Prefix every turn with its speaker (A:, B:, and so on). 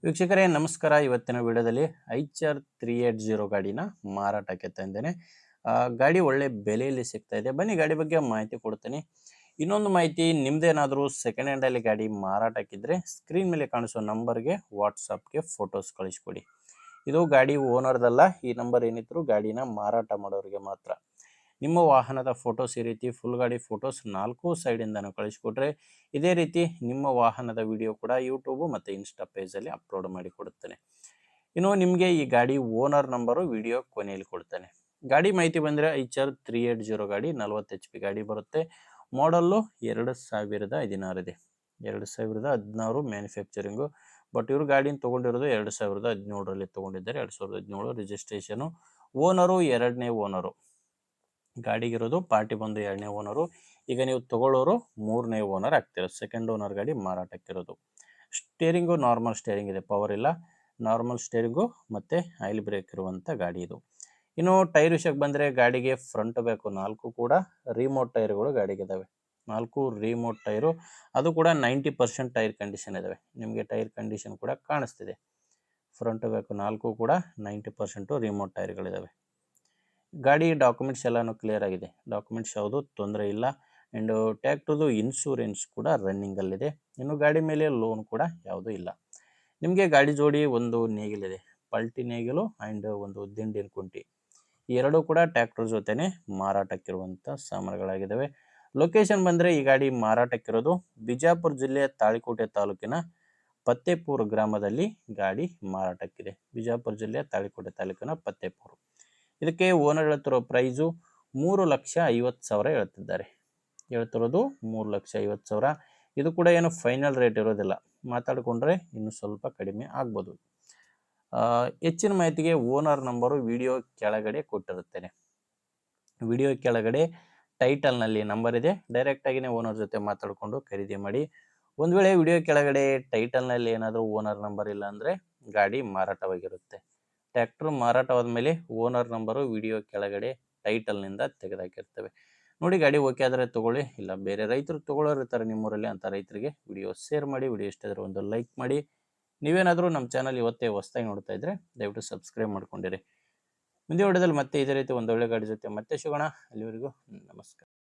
A: ವೀಕ್ಷಕರೇ ನಮಸ್ಕಾರ. ಇವತ್ತಿನ ವಿಡಿಯೋದಲ್ಲಿ ಐಚರ್ 380 ಗಾಡಿನ ಮಾರಾಟಕ್ಕೆ ತಂದೇನೆ. ಗಾಡಿ ಒಳ್ಳೆ ಬೆಲೆಯಲ್ಲಿ ಸಿಗ್ತಾ ಇದೆ. ಬನ್ನಿ ಗಾಡಿ ಬಗ್ಗೆ ಮಾಹಿತಿ ಕೊಡ್ತೀನಿ. ಇನ್ನೊಂದು ಮಾಹಿತಿ, ನಿಮ್ದೇನಾದರೂ ಸೆಕೆಂಡ್ ಹ್ಯಾಂಡಲ್ಲಿ ಗಾಡಿ ಮಾರಾಟಕ್ಕಿದ್ರೆ ಸ್ಕ್ರೀನ್ ಮೇಲೆ ಕಾಣಿಸೋ ನಂಬರ್ಗೆ ವಾಟ್ಸಪ್ಗೆ ಫೋಟೋಸ್ ಕಳಿಸ್ಕೊಡಿ. ಇದು ಗಾಡಿ ಓನರ್ದಲ್ಲ. ಈ ನಂಬರ್ ಏನಿದ್ರು ಗಾಡಿನ ಮಾರಾಟ ಮಾಡೋರಿಗೆ ಮಾತ್ರ. ನಿಮ್ಮ ವಾಹನದ ಫೋಟೋಸ್ ಈ ರೀತಿ ಫುಲ್ ಗಾಡಿ ಫೋಟೋಸ್ 4 ಸೈಡಿಂದನೂ ಕಳಿಸ್ಕೊಟ್ರೆ ಇದೇ ರೀತಿ ನಿಮ್ಮ ವಾಹನದ ವಿಡಿಯೋ ಕೂಡ ಯೂಟ್ಯೂಬ್ ಮತ್ತು ಇನ್ಸ್ಟಾ ಪೇಜಲ್ಲಿ ಅಪ್ಲೋಡ್ ಮಾಡಿ ಕೊಡುತ್ತೇನೆ. ಇನ್ನು ನಿಮಗೆ ಈ ಗಾಡಿ ಓನರ್ ನಂಬರು ವಿಡಿಯೋ ಕೊನೆಯಲ್ಲಿ ಕೊಡ್ತೇನೆ. ಗಾಡಿ ಮಾಹಿತಿ ಬಂದರೆ ಐಚರ್ 380 ಗಾಡಿ 40 HP ಗಾಡಿ ಬರುತ್ತೆ. ಮಾಡಲ್ಲು 2016 ಇದೆ. 2016 ಮ್ಯಾನುಫ್ಯಾಕ್ಚರಿಂಗು. ಬಟ್ ಇವರು ಗಾಡಿನ ತೊಗೊಂಡಿರೋದು 2017ರಲ್ಲಿ ತೊಗೊಂಡಿದ್ದಾರೆ. 2017 ರಿಜಿಸ್ಟ್ರೇಷನು. ಓನರು 2ನೇ ಓನರು. ಗಾಡಿಗಿರೋದು ಪಾರ್ಟಿ ಬಂದು 2ನೇ ಓನರು. ಈಗ ನೀವು ತಗೊಳ್ಳೋರು 3ನೇ ಓನರ್ ಆಗ್ತಿರೋ. ಸೆಕೆಂಡ್ ಓನರ್ ಗಾಡಿ ಮಾರಾಟಕ್ಕಿರೋದು. ಸ್ಟೇರಿಂಗು ನಾರ್ಮಲ್ ಸ್ಟೇರಿಂಗ್ ಇದೆ, ಪವರ್ ಇಲ್ಲ. ನಾರ್ಮಲ್ ಸ್ಟೇರಿಂಗು ಮತ್ತು ಆಯಿಲ್ ಬ್ರೇಕ್ ಇರುವಂಥ ಗಾಡಿ ಇದು. ಇನ್ನು ಟೈರ್ ವಿಷಯಕ್ಕೆ ಬಂದರೆ ಗಾಡಿಗೆ ಫ್ರಂಟ್ ಬೇಕು 4 ಕೂಡ ರಿಮೋಟ್ ಟೈರ್ಗಳು ಗಾಡಿಗೆ ಇದ್ದಾವೆ. 4 ರಿಮೋಟ್ ಟೈರು, ಅದು ಕೂಡ 90% ಟೈರ್ ಕಂಡೀಷನ್ ಇದ್ದಾವೆ. ನಿಮಗೆ ಟೈರ್ ಕಂಡೀಷನ್ ಕೂಡ ಕಾಣಿಸ್ತಿದೆ. ಫ್ರಂಟ್ ಬೇಕು 4 ಕೂಡ 90% ರಿಮೋಟ್ ಟೈರ್ಗಳಿದ್ದಾವೆ. ಗಾಡಿ ಡಾಕ್ಯುಮೆಂಟ್ಸ್ ಎಲ್ಲನೂ ಕ್ಲಿಯರ್ ಆಗಿದೆ. ಡಾಕ್ಯುಮೆಂಟ್ಸ್ ಯಾವುದು ತೊಂದರೆ ಇಲ್ಲ. ಆ್ಯಂಡ್ ಟ್ಯಾಕ್ಟ್ರದು ಇನ್ಶೂರೆನ್ಸ್ ಕೂಡ ರನ್ನಿಂಗಲ್ಲಿದೆ. ಇನ್ನು ಗಾಡಿ ಮೇಲೆ ಲೋನ್ ಕೂಡ ಯಾವುದೂ ಇಲ್ಲ. ನಿಮಗೆ ಗಾಡಿ ಜೋಡಿ ಒಂದು ನೇಗಿಲಿದೆ, ಪಲ್ಟಿ ನೇಗಿಲು ಆ್ಯಂಡ್ ಒಂದು ದಿಂಡಿನ ಕುಂಟಿ. ಈ ಎರಡೂ ಕೂಡ ಟ್ಯಾಕ್ಟರ್ ಜೊತೆನೇ ಮಾರಾಟಕ್ಕಿರುವಂಥ ಸಾಮಾನುಗಳಾಗಿದ್ದಾವೆ. ಲೊಕೇಶನ್ ಬಂದರೆ ಈ ಗಾಡಿ ಮಾರಾಟಕ್ಕಿರೋದು ಬಿಜಾಪುರ ಜಿಲ್ಲೆಯ ತಾಳಿಕೋಟೆ ತಾಲೂಕಿನ ಪತ್ತೇಪುರ ಗ್ರಾಮದಲ್ಲಿ ಗಾಡಿ ಮಾರಾಟಕ್ಕಿದೆ. ಬಿಜಾಪುರ ಜಿಲ್ಲೆಯ ತಾಳಿಕೋಟೆ ತಾಲೂಕಿನ ಪತ್ತೇಪುರ. ಇದಕ್ಕೆ ಓನರ್ ಹೇಳ್ತಿರೋ ಪ್ರೈಸು 3,50,000 ಹೇಳ್ತಿದ್ದಾರೆ. ಹೇಳ್ತಿರೋದು 3,50,000. ಇದು ಕೂಡ ಏನು ಫೈನಲ್ ರೇಟ್ ಇರೋದಿಲ್ಲ. ಮಾತಾಡಿಕೊಂಡ್ರೆ ಇನ್ನೂ ಸ್ವಲ್ಪ ಕಡಿಮೆ ಆಗ್ಬೋದು. ಹೆಚ್ಚಿನ ಮಾಹಿತಿಗೆ ಓನರ್ ನಂಬರು ವಿಡಿಯೋ ಕೆಳಗಡೆ ಕೊಟ್ಟಿರುತ್ತೇನೆ. ವಿಡಿಯೋ ಕೆಳಗಡೆ ಟೈಟಲ್ನಲ್ಲಿ ನಂಬರ್ ಇದೆ. ಡೈರೆಕ್ಟಾಗಿಯೇ ಓನರ್ ಜೊತೆ ಮಾತಾಡಿಕೊಂಡು ಖರೀದಿ ಮಾಡಿ. ಒಂದು ವೇಳೆ ವಿಡಿಯೋ ಕೆಳಗಡೆ ಟೈಟಲ್ನಲ್ಲಿ ಏನಾದರೂ ಓನರ್ ನಂಬರ್ ಇಲ್ಲ ಅಂದರೆ ಗಾಡಿ ಮಾರಾಟವಾಗಿರುತ್ತೆ. ಟ್ರ್ಯಾಕ್ಟರ್ ಮಾರಾಟವಾದ ಮೇಲೆ ಓನರ್ ನಂಬರು ವಿಡಿಯೋ ಕೆಳಗಡೆ ಟೈಟಲ್ನಿಂದ ತೆಗೆದಾಕಿರ್ತೇವೆ. ನೋಡಿ, ಗಾಡಿ ಓಕೆ ಆದರೆ ತೊಗೊಳ್ಳಿ. ಇಲ್ಲ ಬೇರೆ ರೈತರು ತೊಗೊಳ್ಳೋರು ಇರ್ತಾರೆ ನಿಮ್ಮೂರಲ್ಲಿ, ಅಂಥ ರೈತರಿಗೆ ವಿಡಿಯೋ ಶೇರ್ ಮಾಡಿ. ವಿಡಿಯೋ ಇಷ್ಟ ಆದರೆ ಒಂದು ಲೈಕ್ ಮಾಡಿ. ನೀವೇನಾದರೂ ನಮ್ಮ ಚಾನಲ್ ಇವತ್ತೇ ಹೊಸದಾಗಿ ನೋಡ್ತಾ ಇದ್ದರೆ ದಯವಿಟ್ಟು ಸಬ್ಸ್ಕ್ರೈಬ್ ಮಾಡ್ಕೊಂಡಿರಿ. ಮುಂದೆ ವಿಡಿಯೋದಲ್ಲಿ ಮತ್ತೆ ಇದೇ ರೀತಿ ಒಂದೊಳ್ಳೆ ಗಾಡಿ ಜೊತೆ ಮತ್ತೆ ಸಿಗೋಣ. ಅಲ್ಲಿವರೆಗೂ ನಮಸ್ಕಾರ.